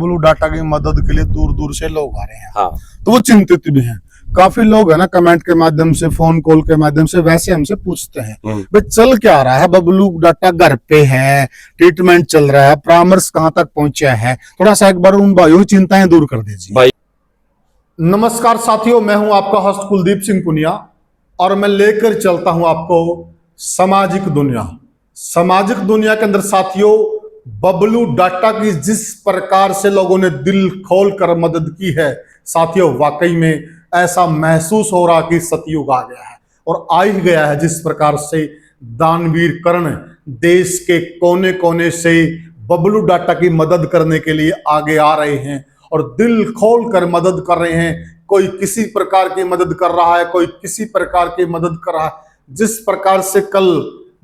Bablu data की मदद के लिए दूर दूर से लोग आ रहे हैं। हाँ। तो वो चिंतित भी हैं। काफी लोग है ना कमेंट के माध्यम से, फोन कॉल के माध्यम से वैसे हमसे पूछते हैं भाई चल क्या रहा है, बबलू डाटा घर पे है, ट्रीटमेंट चल रहा है, परामर्श कहाँ तक पहुंचा है, थोड़ा सा एक बार उन भाइयों की चिंताएं दूर कर दीजिए भाई। नमस्कार साथियों, मैं हूं आपका होस्ट कुलदीप सिंह पुनिया और मैं लेकर चलता हूं आपको सामाजिक दुनिया। सामाजिक दुनिया के अंदर साथियों बबलू डाटा की जिस प्रकार से लोगों ने दिल खोल कर मदद की है साथियों, वाकई में ऐसा महसूस हो रहा कि सतयुग आ गया है और आ ही गया है। जिस प्रकार से दानवीर कर्ण देश के कोने कोने से बबलू डाटा की मदद करने के लिए आगे आ रहे हैं और दिल खोल कर मदद कर रहे हैं। कोई किसी प्रकार की मदद कर रहा है, कोई किसी प्रकार की मदद कर रहा है। जिस प्रकार से कल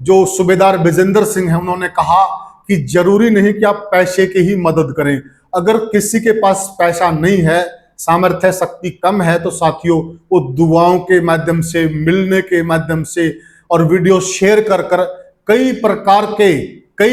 जो सूबेदार विजेंद्र सिंह है उन्होंने कहा कि जरूरी नहीं कि आप पैसे की ही मदद करें, अगर किसी के पास पैसा नहीं है, सामर्थ्य शक्ति कम है, तो साथियों वो दुआओं के माध्यम से, मिलने के माध्यम से और वीडियो शेयर कर कर कई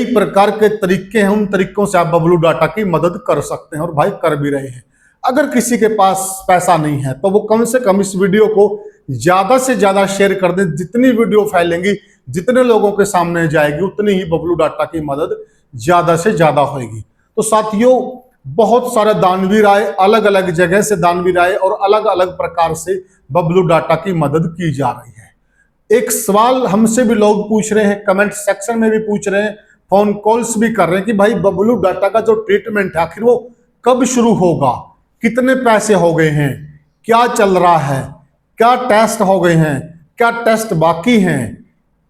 प्रकार के तरीके हैं, उन तरीकों से आप बबलू डाटा की मदद कर सकते हैं और भाई कर भी रहे हैं। अगर किसी के पास पैसा नहीं है तो वो कम से कम इस वीडियो को ज्यादा से ज्यादा शेयर कर दें। जितनी वीडियो फैलेंगी, जितने लोगों के सामने जाएगी, उतनी ही बबलू डाटा की मदद ज्यादा से ज्यादा होगी। तो साथियों बहुत सारे दानवीर आए, अलग अलग जगह से दानवीर आए और अलग अलग प्रकार से बबलू डाटा की मदद की जा रही है। एक सवाल हमसे भी लोग पूछ रहे हैं, कमेंट सेक्शन में भी पूछ रहे हैं, फोन कॉल्स भी कर रहे हैं कि भाई बबलू डाटा का जो ट्रीटमेंट है आखिर वो कब शुरू होगा, कितने पैसे हो गए हैं, क्या चल रहा है, क्या टेस्ट हो गए हैं, क्या टेस्ट बाकी हैं,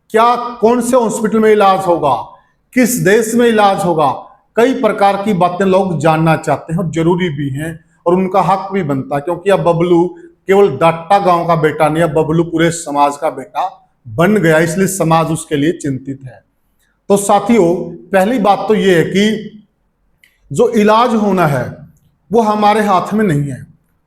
क्या कौन से हॉस्पिटल में इलाज होगा, किस देश में इलाज होगा। कई प्रकार की बातें लोग जानना चाहते हैं और जरूरी भी हैं और उनका हक भी बनता है, क्योंकि अब बबलू केवल डाटा गांव का बेटा नहीं, अब बबलू पूरे समाज का बेटा बन गया, इसलिए समाज उसके लिए चिंतित है। तो साथियों पहली बात तो यह है कि जो इलाज होना है वो हमारे हाथ में नहीं है,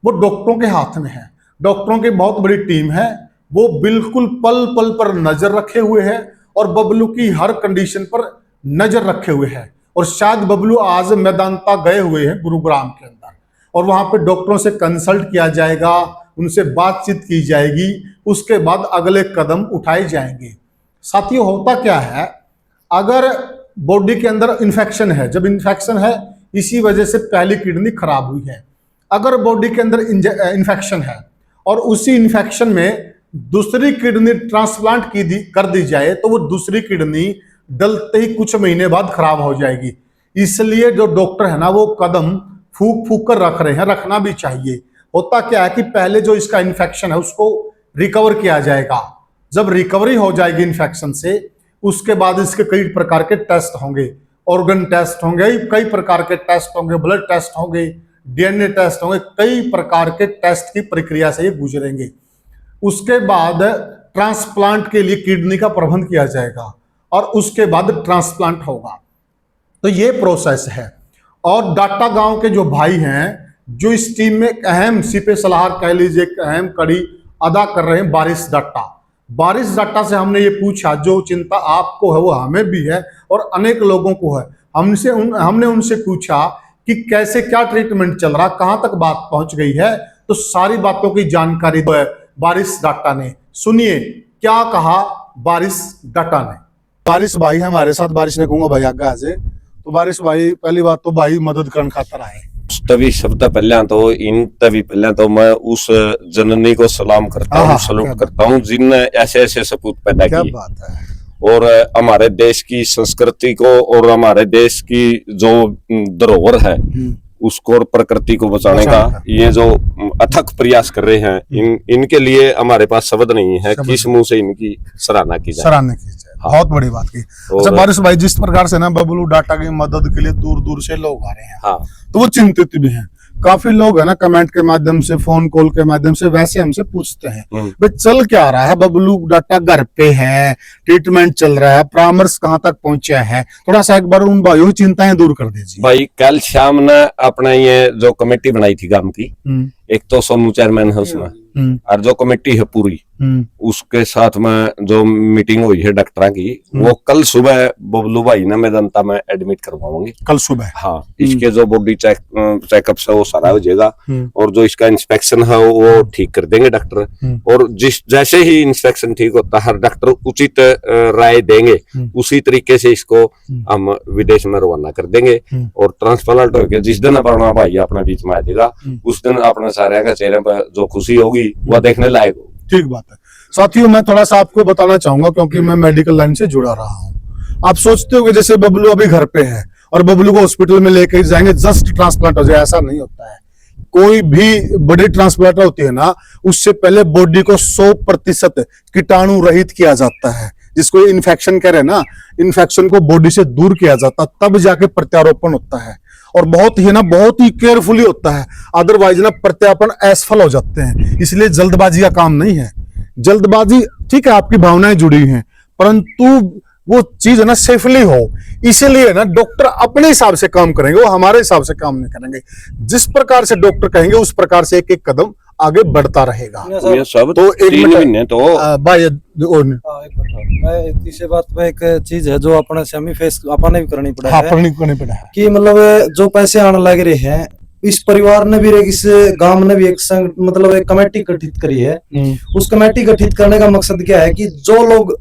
वो डॉक्टरों के हाथ में है। डॉक्टरों की बहुत बड़ी टीम है, वो बिल्कुल पल पल पर नजर रखे हुए है और बबलू की हर कंडीशन पर नजर रखे हुए है। और शायद बबलू आज मैदानता गए हुए हैं गुरुग्राम के अंदर और वहां पे डॉक्टरों से कंसल्ट किया जाएगा, उनसे बातचीत की जाएगी, उसके बाद अगले कदम उठाए जाएंगे। साथियों होता क्या है, अगर बॉडी के अंदर इन्फेक्शन है, जब इन्फेक्शन है इसी वजह से पहली किडनी खराब हुई है, अगर बॉडी के अंदर इन्फेक्शन है और उसी इन्फेक्शन में दूसरी किडनी ट्रांसप्लांट कर दी जाए तो वो दूसरी किडनी डलते ही कुछ महीने बाद खराब हो जाएगी। इसलिए जो डॉक्टर है ना वो कदम फूक फूक कर रख रहे हैं, रखना भी चाहिए। होता क्या है कि पहले जो इसका इन्फेक्शन है उसको रिकवर किया जाएगा, जब रिकवरी हो जाएगी इन्फेक्शन से उसके बाद इसके कई प्रकार के टेस्ट होंगे, ऑर्गन टेस्ट होंगे, कई प्रकार के टेस्ट होंगे, ब्लड टेस्ट होंगे, डीएनए टेस्ट होंगे, कई प्रकार के टेस्ट की प्रक्रिया से ये गुजरेंगे। उसके बाद ट्रांसप्लांट के लिए किडनी का प्रबंध किया जाएगा और उसके बाद ट्रांसप्लांट होगा। तो ये प्रोसेस है और डाटा गांव के जो भाई हैं जो इस टीम में एक अहम सिपे सलाहकार कह लीजिए, एक अहम कड़ी अदा कर रहे हैं, बारिश डाटा से हमने ये पूछा, जो चिंता आपको है वो हमें भी है और अनेक लोगों को है। हमने उनसे पूछा कि कैसे क्या ट्रीटमेंट चल रहा, कहां तक बात पहुंच गई है, तो सारी बातों की जानकारी दो है बारिश डाटा ने। सुनिए क्या कहा बारिश डाटा ने। बारिश भाई हमारे साथ, बारिश ने कहूंगा भाई आगे आज। तो बारिश भाई पहली बात तो भाई मदद करने खातर आए। तभी सबसे पहले तो मैं उस जननी को सलाम करता हूँ, सलूट करता हूँ जिनने ऐसे ऐसे सपूत पैदा किए। क्या बात है। और हमारे देश की संस्कृति को और हमारे देश की जो धरोहर है उसको और प्रकृति को बचाने का ये जो अथक प्रयास कर रहे हैं, इनके लिए हमारे पास शब्द नहीं है, किस मुंह से इनकी सराहना की जाए। हाँ। बहुत बड़ी बात की। अच्छा बारिश भाई, जिस प्रकार से ना बबलू डाटा की मदद के लिए दूर दूर से लोग आ रहे हैं, हाँ। तो वो चिंतित भी हैं। काफी लोग है ना कमेंट के माध्यम से, फोन कॉल के माध्यम से वैसे हमसे पूछते हैं भाई चल क्या रहा है, बबलू डाटा घर पे है, ट्रीटमेंट चल रहा है, परामर्श कहाँ तक पहुंचा है, थोड़ा सा एक बार उन भाइयों की चिंताएं दूर कर दीजिए। भाई कल शाम ने अपना ये जो कमेटी बनाई थी गांव की, एक तो सोनू चेयरमैन है उसमें, और जो कमेटी है पूरी उसके साथ में जो मीटिंग हुई है डॉक्टरों की, वो कल सुबह बबलू भाई ने मेदांता में एडमिट करवाओगे कल सुबह। हाँ, इसके जो बॉडी चेकअप है वो सारा हो जाएगा, और जो इसका इंस्पेक्शन है वो ठीक कर देंगे डॉक्टर। और जैसे ही इंस्पेक्शन ठीक होता है डॉक्टर उचित राय देंगे, उसी तरीके से इसको हम विदेश में रवाना कर देंगे। और ट्रांसप्लांट होकर जिस दिन अपना भाई अपने बीच में आ जाएगा, उस दिन अपने सारे के चेहरे पर जो खुशी होगी वह देखने लायक होगी। ठीक बात है साथियों, मैं थोड़ा सा आपको बताना चाहूंगा क्योंकि मैं मेडिकल लाइन से जुड़ा रहा हूँ। आप सोचते हो कि जैसे बबलू अभी घर पे है और बबलू को हॉस्पिटल में लेकर जाएंगे जस्ट ट्रांसप्लांट हो जाए, ऐसा नहीं होता है। कोई भी बड़ी ट्रांसप्लांट होती है ना, उससे पहले बॉडी को 100% कीटाणु रहित किया जाता है, जिसको इन्फेक्शन कह रहे हैं ना, इन्फेक्शन को बॉडी से दूर किया जाता है, तब जाके प्रत्यारोपण होता है। और बहुत ही केयरफुली होता है, अदरवाइज ना प्रत्यारोपण असफल हो जाते हैं। इसलिए जल्दबाजी का काम नहीं है। जल्दबाजी ठीक है, आपकी भावनाएं जुड़ी हैं, परंतु वो चीज है ना सेफली हो, इसीलिए ना डॉक्टर अपने हिसाब से काम करेंगे, वो हमारे हिसाब से काम नहीं करेंगे। जिस प्रकार से डॉक्टर कहेंगे उस प्रकार से एक एक कदम आगे बढ़ता रहेगा। ये सब तो एक मिनट तो भाई मैं तीसरी बात में एक चीज है जो अपने सेमी फेस अपने भी करनी पड़ा हाँ, है करनी पड़ा है कि मतलब जो पैसे आने लग रहे हैं, इस परिवार ने भी इस गांव ने भी एक संघ मतलब एक कमेटी गठित करी है। उस कमेटी गठित करने का मकसद क्या है कि जो लोग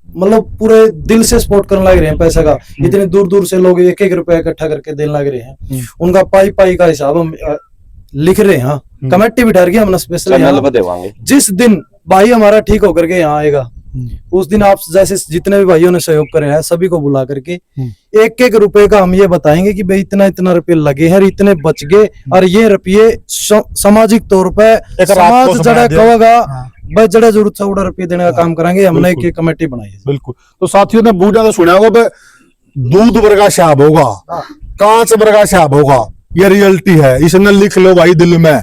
मतलब पूरे दिल से सपोर्ट करने लग रहे हैं, पैसे का इतने दूर दूर से लोग 1-1 रुपया इकट्ठा करके देने लग रहे हैं, उनका पाई का हिसाब हम लिख रहे हैं। कमेटी बिठा के हमने स्पेशल जिस दिन भाई हमारा ठीक होकर के यहाँ आएगा, उस दिन आप जैसे जितने भी भाइयों ने सहयोग करे हैं सभी को बुला करके 1-1 रुपए का हम ये बताएंगे कि भाई इतना रुपए लगे हैं, इतने बच गए, और ये रुपये सामाजिक तौर पर समाज जड़ा कहेगा भाई जड़ा जरूरत है उड़ा रुपये देने का काम करेंगे। हमने एक कमेटी बनाई है। बिल्कुल। तो साथियों ने बूढ़ा तो सुना होगा, दूध वर्गा शाब होगा, कांच वर्गा शाब होगा, ये रियलिटी है। इसने लिख लो भाई दिल में,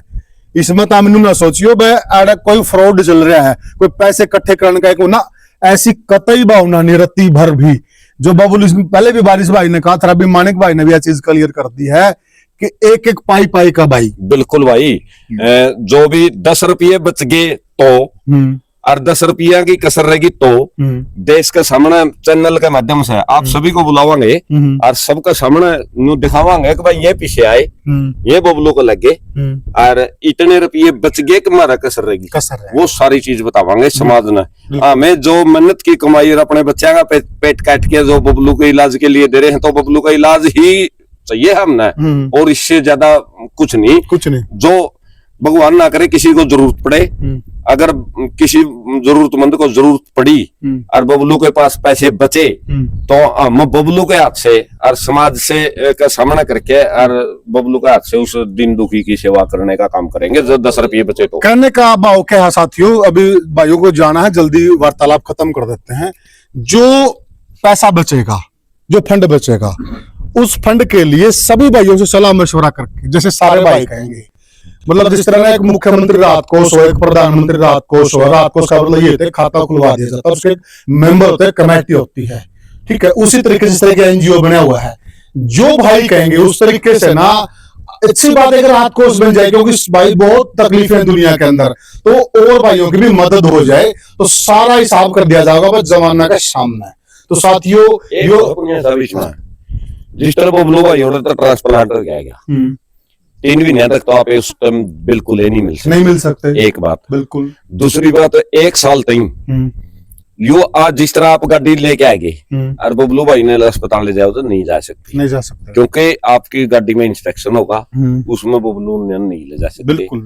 इसमें तो मैनू ना सोचियो भाई कोई फ्रॉड चल रहा है, कोई पैसे इकट्ठे करने का एक ना, ऐसी कतई भावना नहीं रत्ती भर भी। जो बबुल पहले भी बारिश भाई ने कहा था, अभी मानिक भाई ने भी यह चीज क्लियर कर दी है कि एक एक पाई का भाई। बिल्कुल भाई, जो भी 10 रुपये बच गए तो और 10 रुपया की कसर रहेगी तो देश के सामने चैनल के माध्यम से आप सभी को बुलावांगे और सबका सामने दिखावांगे कि भाई ये पीछे आए, ये बबलू को लगे और इतने रुपये बच गए कि हमारा कसर रहेगी, वो सारी चीज बतावांगे समाज ने। हमें जो मेहनत की कमाई और अपने बच्चा का पेट काट के जो बबलू के इलाज के लिए दे रहे हैं, तो बबलू का इलाज ही चाहिए हमने, और इससे ज्यादा कुछ नहीं। जो भगवान ना करे किसी को जरूरत पड़े, अगर किसी जरूरतमंद को जरूरत पड़ी और बबलू के पास पैसे बचे, तो हम बबलू के हाथ से और समाज से का सामना करके और बबलू के हाथ से उस दिन दुखी की सेवा करने का काम करेंगे जो 10 रुपये बचे तो। कहने का भाव क्या है साथियों, अभी भाइयों को जाना है, जल्दी वार्तालाप खत्म कर देते हैं। जो पैसा बचेगा, जो फंड बचेगा, उस फंड के लिए सभी भाइयों से सलाह मशवरा करके, जैसे सारे भाई कहेंगे, मतलब जिस तरह एक मुख्यमंत्री राहत कोष हो, एक प्रधानमंत्री राहत कोष हो, राहत कोष का मतलब ये खाता खुलवा दिया जाता है, उसके मेंबर होते हैं, कमेटी होती है, ठीक है। उसी तरीके से जिस तरह का एनजीओ बना हुआ है, जो भाई कहेंगे उस तरीके से ना, अच्छी बात है कि राहत कोष बन जाए, क्योंकि भाई बहुत तकलीफ है दुनिया के अंदर, तो और भाइयों की भी मदद हो जाए तो सारा हिसाब कर दिया जाएगा बस जमाना का सामने। तो साथियों जिस तरह बबलू भाई तो ट्रांसप्लांट हो जाएगा 3 महीने तक, तो आप उस टाइम बिल्कुल नहीं मिल सकते। एक बात बिल्कुल। दूसरी बात, 1 साल तक यो आज जिस तरह आप गाड़ी लेके आएंगे और बबलू भाई ने अस्पताल ले जाओ तो नहीं जा सकते, क्योंकि आपकी गाड़ी में इंस्पेक्शन होगा, उसमें बबलू ने नहीं ले जा सकते। बिल्कुल।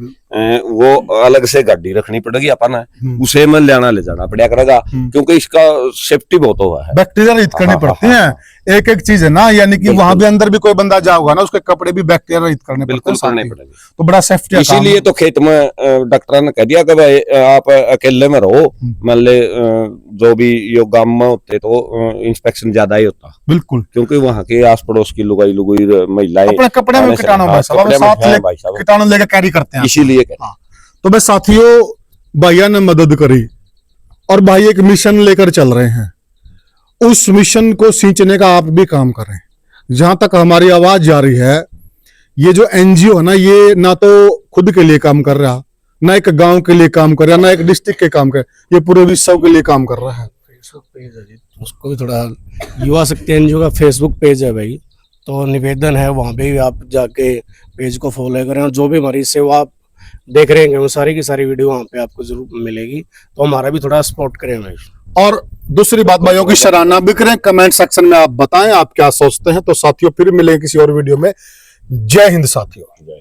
वो अलग से गाड़ी रखनी पड़ेगी अपन, उसे में ले जाना पड़ा करेगा, क्योंकि इसका सेफ्टी बहुत हुआ है, बैक्टीरिया रहित करनी पड़ती है, एक एक चीज है ना, यानी कि वहां भी अंदर भी कोई बंदा जाओगा ना, उसके कपड़े भी बैक्टीरिया रहित करने पड़ेंगे, तो बड़ा सेफ्टी। इसीलिए तो खेत में डॉक्टर ने कह दिया कि भाई आप अकेले में रहो, मान ले जो भी यो गांव में होते तो इंस्पेक्शन ज्यादा ही होता। बिल्कुल। क्योंकि वहाँ के आस पड़ोस की लुगाई महिलाएं अपने कपड़े में कीटाणु लेकर कैरी करते हैं, इसीलिए। तो बस साथियों, भैया ने मदद करी और भाई एक मिशन लेकर चल रहे हैं, उस मिशन को सींचने का आप भी काम करें। जहां तक हमारी आवाज जा रही है, ये जो एनजीओ है ना, ये ना तो खुद के लिए काम कर रहा, ना एक गांव के लिए काम कर रहा, ना एक डिस्ट्रिक्ट के काम कर, ये पूरे विश्व के लिए काम कर रहा है। फेसबुक पेज है जी, उसको भी थोड़ा, युवा शक्ति एनजीओ का फेसबुक पेज है भाई, तो निवेदन है वहाँ पे भी आप जाके पेज को फॉलो करें, और जो भी हमारी सेवा आप देख रहे हैं वो सारी की सारी वीडियो वहाँ पे आपको जरूर मिलेगी, तो हमारा भी थोड़ा सपोर्ट करें भाई। और दूसरी बात भाइयों की सराहना भी करें, कमेंट सेक्शन में आप बताएं आप क्या सोचते हैं। तो साथियों फिर मिलेंगे किसी और वीडियो में। जय हिंद साथियों।